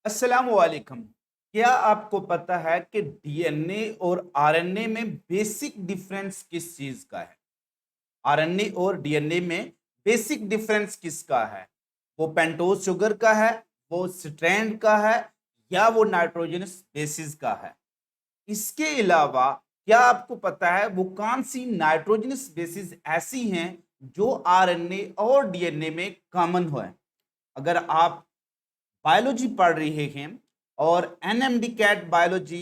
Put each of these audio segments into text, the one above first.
अस्सलाम वालेकुम। क्या आपको पता है कि डीएनए और आरएनए में बेसिक डिफरेंस किस चीज का है? आरएनए और डीएनए में बेसिक डिफरेंस किसका है? वो पेंटोज शुगर का है, वो स्ट्रैंड का है, या वो नाइट्रोजनस बेसिस का है? इसके अलावा क्या आपको पता है वो कौन सी नाइट्रोजनस बेसिस ऐसी हैं जो आरएनए और डीएनए में कॉमन है? अगर आप बायोलॉजी पढ़ रहे हैं और NMD CAT biology,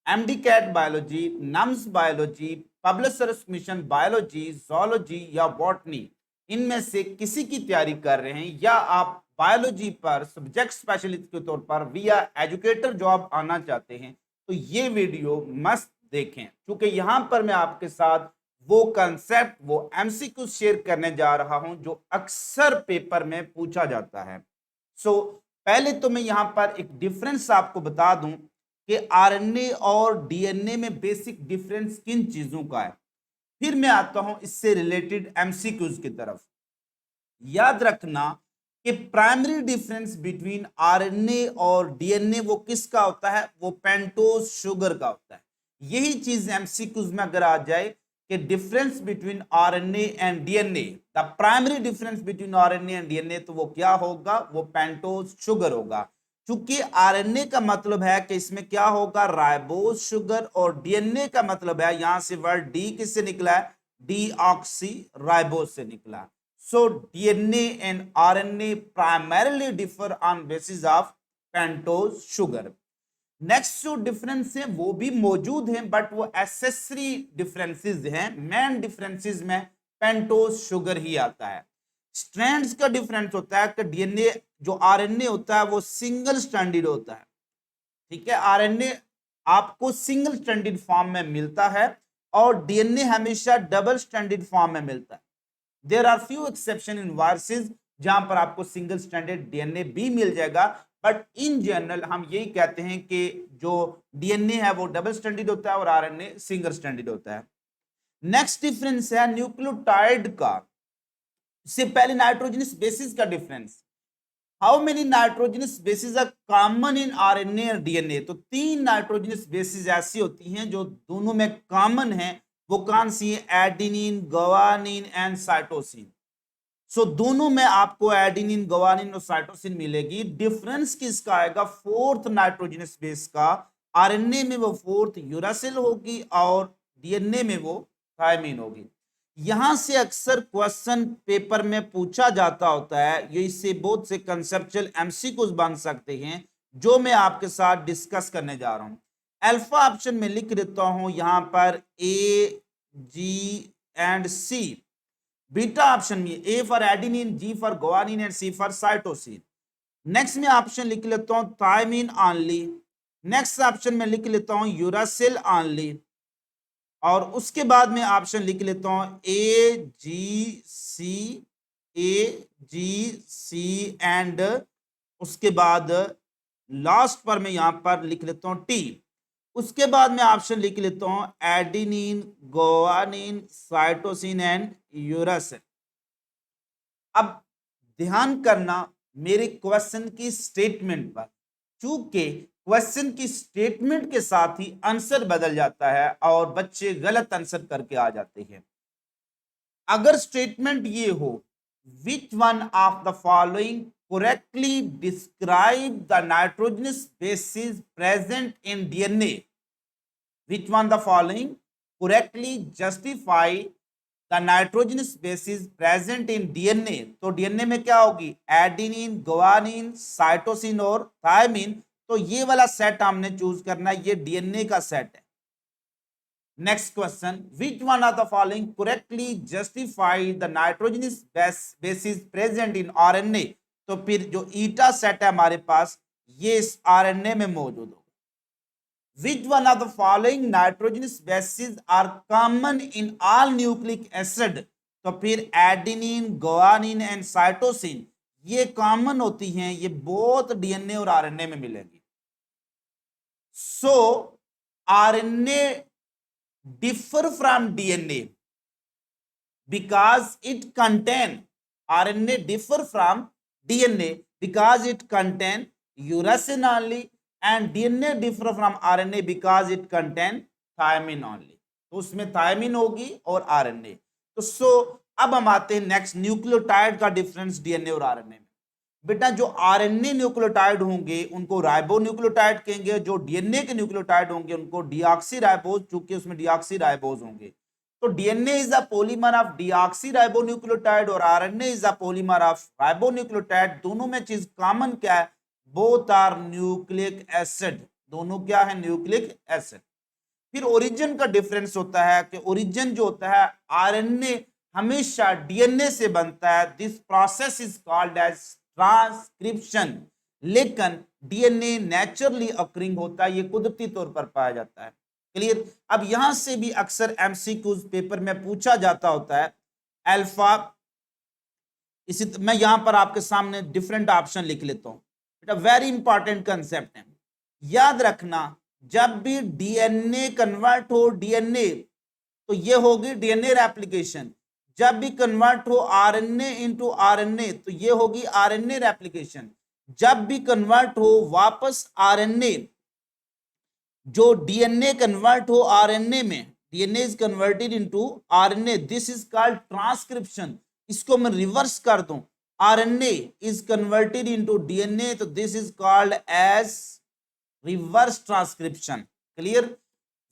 MD CAT biology, NUMS biology, publishers mission biology, zoology या बॉटनी, इनमें से किसी की तैयारी कर रहे हैं या आप बायोलॉजी पर सब्जेक्ट स्पेशलिस्ट के तौर पर विया एजुकेटर जॉब आना चाहते हैं तो ये वीडियो मस्त देखें, क्योंकि यहां पर मैं आपके साथ वो कंसेप्ट, वो एमसीक्यू शेयर करने जा रहा हूं जो अक्सर पेपर में पूछा जाता है। सो पहले तो मैं यहां पर एक डिफरेंस आपको बता दूं कि आरएनए और डीएनए में बेसिक डिफरेंस किन चीजों का है। फिर मैं आता हूं इससे रिलेटेड एमसीक्यूज की तरफ। याद रखना कि प्राइमरी डिफरेंस बिटवीन आरएनए और डीएनए वो किसका होता है? वो पेंटोज शुगर का होता है। यही चीज एमसीक्यूज में अगर आ जाए कि difference between RNA and DNA, the primary difference between RNA and DNA, तो वो क्या होगा? वो पेंटोज शुगर होगा। क्योंकि आरएनए का मतलब है कि इसमें क्या होगा? राइबोज शुगर, और डीएनए का मतलब है, यहां से वर्ड डी किससे निकला है? डीऑक्सी राइबोज से निकला। So DNA and RNA primarily differ on basis of pentose sugar. Next जो डिफरेंस है वो भी मौजूद हैं, बट वो एसेसरी डिफरेंसेस हैं। मेन डिफरेंसेस में पेंटोज शुगर ही आता है। स्ट्रैंड्स का डिफरेंस होता है कि डीएनए जो आरएनए होता है वो सिंगल स्ट्रैंडेड होता है। ठीक है, आरएनए आपको सिंगल स्ट्रैंडेड फॉर्म में मिलता है और डीएनए हमेशा डबल स्ट्रैंडेड फॉर्म में मिलता है। There are few exception in viruses जहां पर आपको सिंगल स्ट्रैंडेड डीएनए भी मिल जाएगा, बट इन जनरल हम यही कहते हैं कि जो डीएनए है वो डबल स्ट्रैंडेड होता है और आरएनए सिंगल स्ट्रैंडेड होता है। नेक्स्ट डिफरेंस है न्यूक्लियोटाइड का। इससे पहले नाइट्रोजनस बेसिस का difference. How many nitrogenous bases are common in RNA और डीएनए? तो तीन नाइट्रोजनस बेसिस ऐसी होती हैं जो दोनों में कॉमन है। वो कौन सी है? Adenine, guanine and cytosine. So दोनों में आपको एडेनिन, ग्वानिन और साइटोसिन मिलेगी। डिफरेंस किसका आएगा? फोर्थ नाइट्रोजनस बेस का। आरएनए में वो फोर्थ यूरासिल होगी और डीएनए में वो थायमिन होगी। यहां से अक्सर क्वेश्चन पेपर में पूछा जाता होता है, ये इससे बहुत से कंसेप्चुअल एमसीक्यूज बन सकते हैं जो मैं आपके साथ डिस्कस करने जा रहा हूं। अल्फा ऑप्शन में लिख देता हूं यहां पर A, G and C. Beta option में A for adenine, G for guanine and C for cytosine. Next में ऑप्शन लिख लेता हूं थायमिन ऑनली। नेक्स्ट ऑप्शन में लिख लेता हूं यूरासिल ऑनली। और उसके बाद में ऑप्शन लिख लेता हूं ए जी सी, ए जी सी एंड उसके बाद लास्ट पर मैं यहां पर लिख लेता हूं टी। उसके बाद में ऑप्शन लिख लेता हूं adenine, guanine, cytosine and uracil. अब ध्यान करना मेरे क्वेश्चन की स्टेटमेंट पर, चूंकि क्वेश्चन की स्टेटमेंट के साथ ही आंसर बदल जाता है और बच्चे गलत आंसर करके आ जाते हैं। अगर स्टेटमेंट ये हो, which one of the following correctly describe the nitrogenous bases present in DNA, which one the following correctly justify the nitrogenous bases present in DNA? तो डीएनए में क्या होगी? एडेनिन, ग्वानिन, साइटोसिन और थायमिन। तो ये वाला सेट हमने choose करना है, ये डीएनए का सेट है। Next question, which one of the following correctly justify the nitrogenous bases present in RNA? तो फिर जो ईटा सेट है हमारे पास, ये इस आरएनए में मौजूद होगा। Which one of the following nitrogenous bases are common in all nucleic acid? तो फिर एडेनिन, ग्वानिन एंड साइटोसिन ये कॉमन होती हैं, ये बहुत डीएनए और आरएनए में मिलेंगी। सो RNA differ from DNA because it contain, RNA differ from DNA because it contain uracil only, and DNA differ from RNA because it contain thiamine only. तो उसमें थायमिन होगी और आरएनए। तो अब हम आते हैं नेक्स्ट, न्यूक्लियोटाइड का डिफरेंस डीएनए और आरएनए में। बेटा जो आरएनए न्यूक्लियोटाइड होंगे उनको राइबो न्यूक्लियोटाइड कहेंगे, जो डीएनए के न्यूक्लियोटाइड होंगे उनको डीऑक्सी राइबोज, चूंकि उसमें डीऑक्सी राइबोज होंगे। तो DNA is a polymer of deoxy ribo nucleotide और RNA is a polymer of ribo nucleotide. दोनों में चीज कॉमन क्या है? बोथ आर न्यूक्लिक एसिड, दोनों क्या है? Nucleic acid. फिर ओरिजिन का डिफरेंस होता है कि ओरिजिन जो होता है आरएनए हमेशा डीएनए से बनता है, this process is called as transcription, लेकिन डीएनए नेचुरली अकरिंग होता है, ये कुदरती तौर पर पाया जाता है। क्लियर? अब यहां से भी अक्सर एमसीक्यूज पेपर में पूछा जाता होता है अल्फा, इसी मैं यहां पर आपके सामने डिफरेंट ऑप्शन लिख लेता हूं। बेटा वेरी इंपॉर्टेंट कंसेप्ट है, याद रखना, जब भी डीएनए कन्वर्ट हो डीएनए तो ये होगी डीएनए रेप्लिकेशन, जब भी कन्वर्ट हो आरएनए इनटू आरएनए तो ये होगी आरएनए रेप्लिकेशन, जब भी कन्वर्ट हो वापस आरएनए, जो डीएनए कन्वर्ट हो आरएनए में, DNA is converted into RNA, this is called transcription. इसको मैं रिवर्स कर दूं, RNA is converted into DNA तो this is called as reverse transcription. Clear?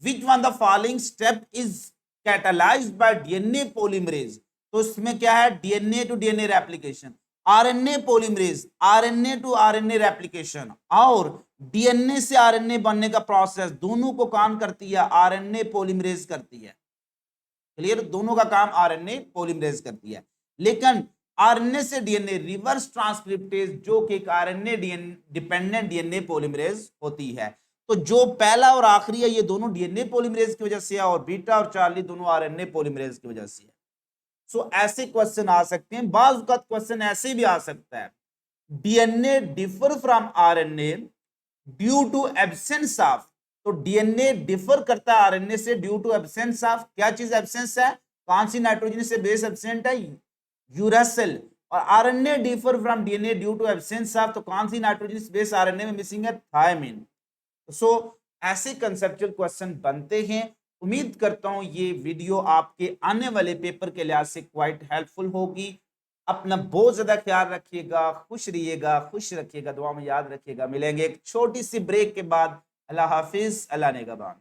Which one the following step is catalysed by DNA polymerase? तो इसमें क्या है? DNA to DNA replication, RNA polymerase, RNA to RNA replication, और DNA से RNA बनने का process, दोनों को काम करती है आरएनए पॉलीमरेज करती है। क्लियर? दोनों का काम आरएनए पॉलीमरेज करती है, लेकिन आरएनए से डीएनए रिवर्स ट्रांसक्रिप्टेज जो कि एक आरएनए डिपेंडेंट डीएनए पॉलीमरेज होती है। तो जो पहला और आखिरी है ये दोनों डीएनए पॉलीमरेज की वजह से है, और बीटा और चार्ली दोनों आरएनए पॉलीमरेज की वजह से है। सो ऐसे क्वेश्चन आ सकते हैं, बाज़ वक़्त क्वेश्चन ऐसे भी आ सकता है, DNA differ from RNA due to absence of, तो डीएनए डिफर करता है आरएनए से ड्यू टू एब्सेंस ऑफ, क्या चीज एब्सेंस है? कौन सी नाइट्रोजन से बेस एब्सेंट है? यूरासिल। और RNA differ from DNA due to absence of, तो कौन सी नाइट्रोजन से बेस आरएनए में मिसिंग है? थायमिन। सो ऐसे कंसेप्चुअल क्वेश्चन बनते हैं। उम्मीद करता हूं ये वीडियो आपके आने वाले पेपर के लिहाज से क्वाइट हेल्पफुल होगी। अपना बहुत ज्यादा ख्याल रखिएगा, खुश रहिएगा, खुश रखिएगा, दुआ में याद रखिएगा। मिलेंगे एक छोटी सी ब्रेक के बाद। अल्लाह हाफिज, अल्लाह नेगहबान।